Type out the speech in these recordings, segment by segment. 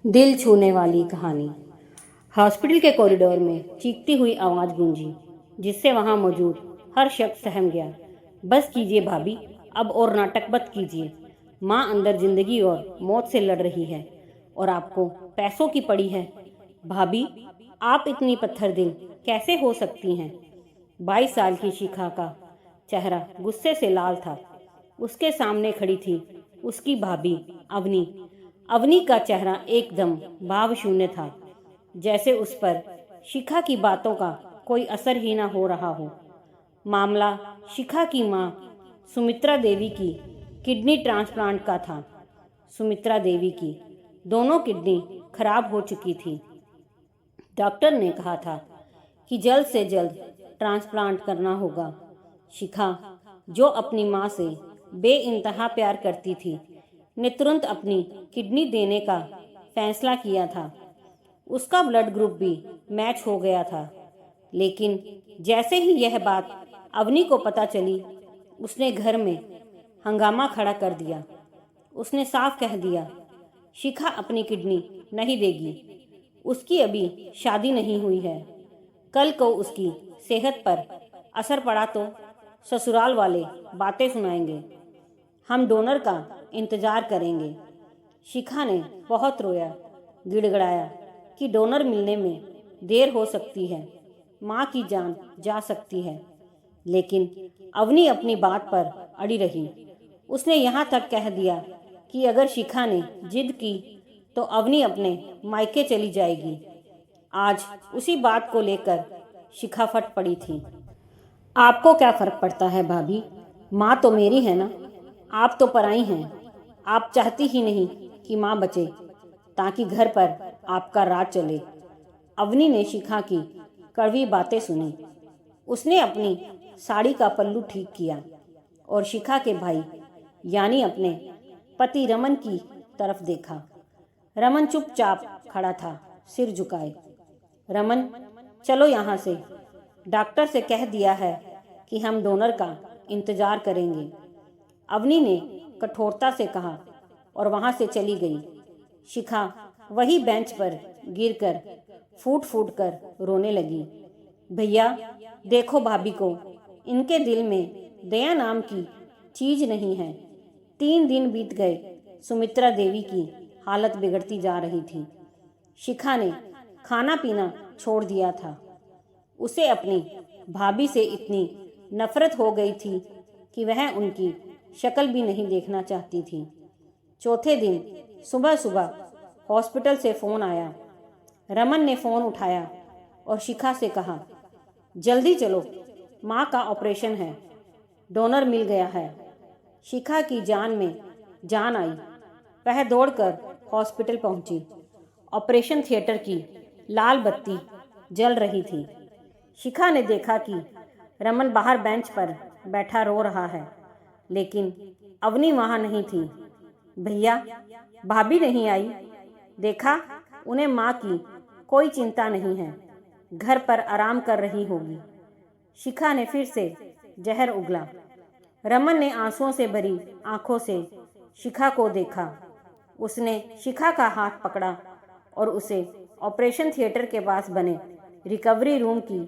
दिल छूने वाली कहानी। हॉस्पिटल के कॉरिडोर में चीखती हुई आवाज़ गूंजी, जिससे वहां मौजूद हर शख्स सहम गया। बस कीजिए भाभी, अब और नाटक मत कीजिए। माँ अंदर जिंदगी और मौत से लड़ रही है और आपको पैसों की पड़ी है। भाभी, आप इतनी पत्थर दिल कैसे हो सकती हैं? 22 साल की शिखा का चेहरा गुस्से से लाल था। उसके सामने खड़ी थी उसकी भाभी अवनी। अवनी का चेहरा एकदम भाव शून्य था, जैसे उस पर शिखा की बातों का कोई असर ही ना हो रहा हो। मामला शिखा की मां सुमित्रा देवी की किडनी ट्रांसप्लांट का था। सुमित्रा देवी की दोनों किडनी खराब हो चुकी थी। डॉक्टर ने कहा था कि जल्द से जल्द ट्रांसप्लांट करना होगा। शिखा, जो अपनी मां से बेइंतहा प्यार करती थी, ने तुरंत अपनी किडनी देने का फैसला किया था। उसका ब्लड ग्रुप भी मैच हो गया था। लेकिन जैसे ही यह बात अवनी को पता चली, उसने घर में हंगामा खड़ा कर दिया। उसने साफ कह दिया, शिखा अपनी किडनी नहीं देगी। उसकी अभी शादी नहीं हुई है। कल को उसकी सेहत पर असर पड़ा तो ससुराल वाले बातें सुनाएंगे। हम डोनर का इंतजार करेंगे। शिखा ने बहुत रोया, गिड़गिड़ाया कि डोनर मिलने में देर हो सकती है, माँ की जान जा सकती है। लेकिन अवनी अपनी बात पर अड़ी रही। उसने यहाँ तक कह दिया कि अगर शिखा ने जिद की तो अवनी अपने मायके चली जाएगी। आज उसी बात को लेकर शिखा फट पड़ी थी। आपको क्या फर्क पड़ता है भाभी? माँ तो मेरी है ना, आप तो पराई हैं। आप चाहती ही नहीं कि माँ बचे ताकि घर पर आपका राज चले। अवनी ने शिखा की कड़वी बातें सुनी। उसने अपनी साड़ी का पल्लू ठीक किया और शिखा के भाई यानी अपने पति रमन की तरफ देखा। रमन चुपचाप खड़ा था, सिर झुकाए। रमन, चलो यहाँ से। डॉक्टर से कह दिया है कि हम डोनर का इंतजार करेंगे। अवनी ने कठोरता से कहा और वहां से चली गई। शिखा वही बेंच पर गिरकर फूट फूट कर रोने लगी। भैया, देखो भाभी को, इनके दिल में दया नाम की चीज नहीं है। 3 दिन बीत गए, सुमित्रा देवी की हालत बिगड़ती जा रही थी। शिखा ने खाना पीना छोड़ दिया था। उसे अपनी भाभी से इतनी नफरत हो गई थी कि वह उनकी शक्ल भी नहीं देखना चाहती थी। चौथे दिन सुबह सुबह हॉस्पिटल से फ़ोन आया। रमन ने फ़ोन उठाया और शिखा से कहा, जल्दी चलो, माँ का ऑपरेशन है, डोनर मिल गया है। शिखा की जान में जान आई। वह दौड़कर हॉस्पिटल पहुंची। ऑपरेशन थिएटर की लाल बत्ती जल रही थी। शिखा ने देखा कि रमन बाहर बेंच पर बैठा रो रहा है, लेकिन अवनी वहां नहीं थी। भैया, भाभी नहीं आई? देखा, उन्हें माँ की कोई चिंता नहीं है, घर पर आराम कर रही होगी। शिखा ने फिर से जहर उगला। रमन ने आंसुओं से भरी आंखों से शिखा को देखा। उसने शिखा का हाथ पकड़ा और उसे ऑपरेशन थिएटर के पास बने रिकवरी रूम की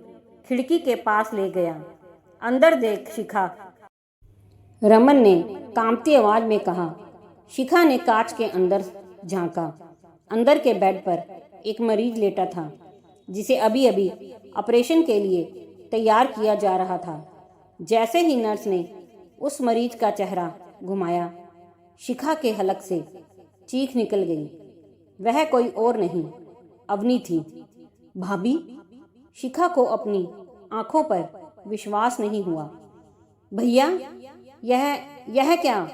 खिड़की के पास ले गया। अंदर देख शिखा, रमन ने कांपती आवाज में कहा। शिखा ने कांच के अंदर झांका। अंदर के बेड पर एक मरीज लेटा था, जिसे अभी अभी ऑपरेशन के लिए तैयार किया जा रहा था। जैसे ही नर्स ने उस मरीज का चेहरा घुमाया, शिखा के हलक से चीख निकल गई। वह कोई और नहीं, अवनी थी। भाभी? शिखा को अपनी आंखों पर विश्वास नहीं हुआ। भैया, यह क्या?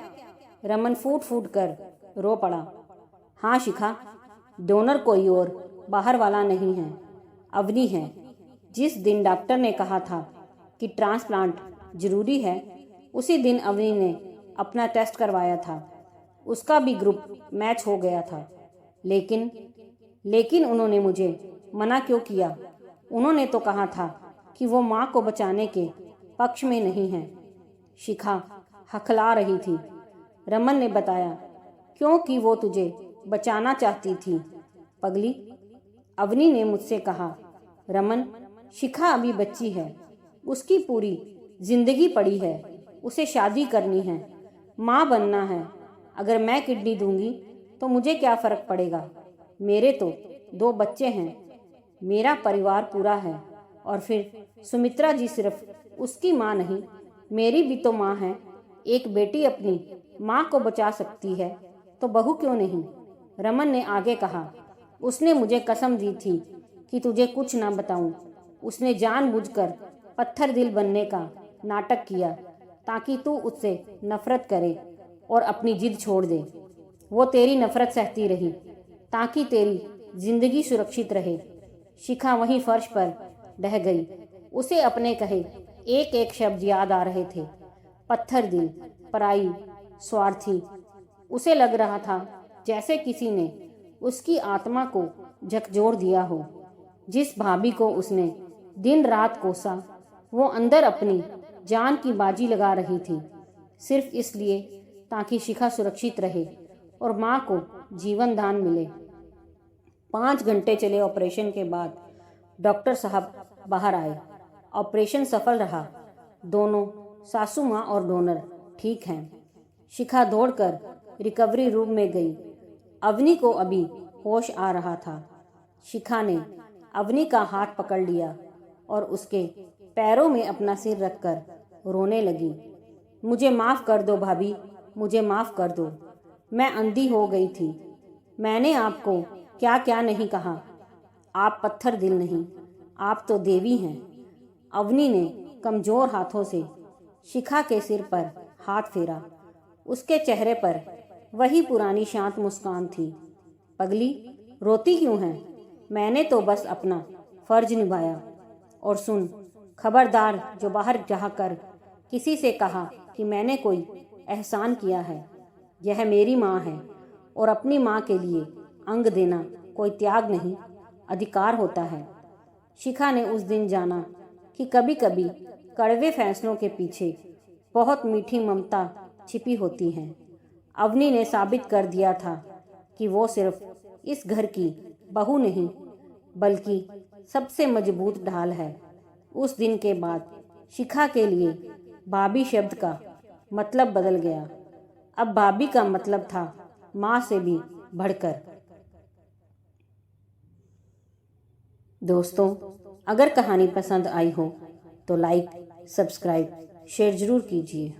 रमन फूट फूट कर रो पड़ा। हाँ शिखा, डोनर कोई और बाहर वाला नहीं है, अवनी है। जिस दिन डॉक्टर ने कहा था कि ट्रांसप्लांट जरूरी है, उसी दिन अवनी ने अपना टेस्ट करवाया था। उसका भी ग्रुप मैच हो गया था। लेकिन उन्होंने मुझे मना क्यों किया? उन्होंने तो कहा था कि वो माँ को बचाने के पक्ष में नहीं है। शिखा हकला रही थी। रमन ने बताया, क्योंकि वो तुझे बचाना चाहती थी। पगली, अवनी ने मुझसे कहा, रमन, शिखा अभी बच्ची है, उसकी पूरी जिंदगी पड़ी है, उसे शादी करनी है, माँ बनना है। अगर मैं किडनी दूंगी तो मुझे क्या फ़र्क पड़ेगा? मेरे तो 2 बच्चे हैं, मेरा परिवार पूरा है। और फिर सुमित्रा जी सिर्फ उसकी माँ नहीं, मेरी भी तो माँ है। एक बेटी अपनी माँ को बचा सकती है तो बहू क्यों नहीं? रमन ने आगे कहा, उसने मुझे कसम दी थी कि तुझे कुछ ना बताऊं। उसने जानबूझकर पत्थर दिल बनने का नाटक किया ताकि तू उससे नफरत करे और अपनी जिद छोड़ दे। वो तेरी नफरत सहती रही ताकि तेरी जिंदगी सुरक्षित रहे। शिखा वहीं फर्श पर ढह गई। उसे अपने कहे एक एक शब्द याद आ रहे थे। पत्थर दिल, पराई, स्वार्थी। उसे लग रहा था जैसे किसी ने उसकी आत्मा को झकझोर दिया हो। जिस भाभी को उसने दिन रात कोसा, वो अंदर अपनी जान की बाजी लगा रही थी, सिर्फ इसलिए ताकि शिखा सुरक्षित रहे और माँ को जीवन दान मिले। 5 घंटे चले ऑपरेशन के बाद डॉक्टर साहब बाहर आए। ऑपरेशन सफल रहा। दोनों सासू माँ और डोनर ठीक हैं। शिखा दौड़कर रिकवरी रूम में गई। अवनी को अभी होश आ रहा था। शिखा ने अवनी का हाथ पकड़ लिया और उसके पैरों में अपना सिर रखकर रोने लगी। मुझे माफ़ कर दो भाभी, मुझे माफ़ कर दो। मैं अंधी हो गई थी। मैंने आपको क्या क्या नहीं कहा। आप पत्थर दिल नहीं, आप तो देवी हैं। अवनी ने कमज़ोर हाथों से शिखा के सिर पर हाथ फेरा। उसके चेहरे पर वही पुरानी शांत मुस्कान थी। पगली, रोती क्यों है? मैंने तो बस अपना फर्ज निभाया। और सुन, खबरदार जो बाहर जाकर किसी से कहा कि मैंने कोई एहसान किया है। यह मेरी माँ है और अपनी माँ के लिए अंग देना कोई त्याग नहीं, अधिकार होता है। शिखा ने उस दिन जाना कि कभी कभी कड़वे फैसलों के पीछे बहुत मीठी ममता छिपी होती है। अवनी ने साबित कर दिया था कि वो सिर्फ इस घर की बहू नहीं, बल्कि सबसे मजबूत ढाल है। उस दिन के बाद शिखा के लिए भाभी शब्द का मतलब बदल गया। अब भाभी का मतलब था माँ से भी बढ़कर। दोस्तों, अगर कहानी पसंद आई हो तो लाइक, सब्सक्राइब, शेयर जरूर कीजिए।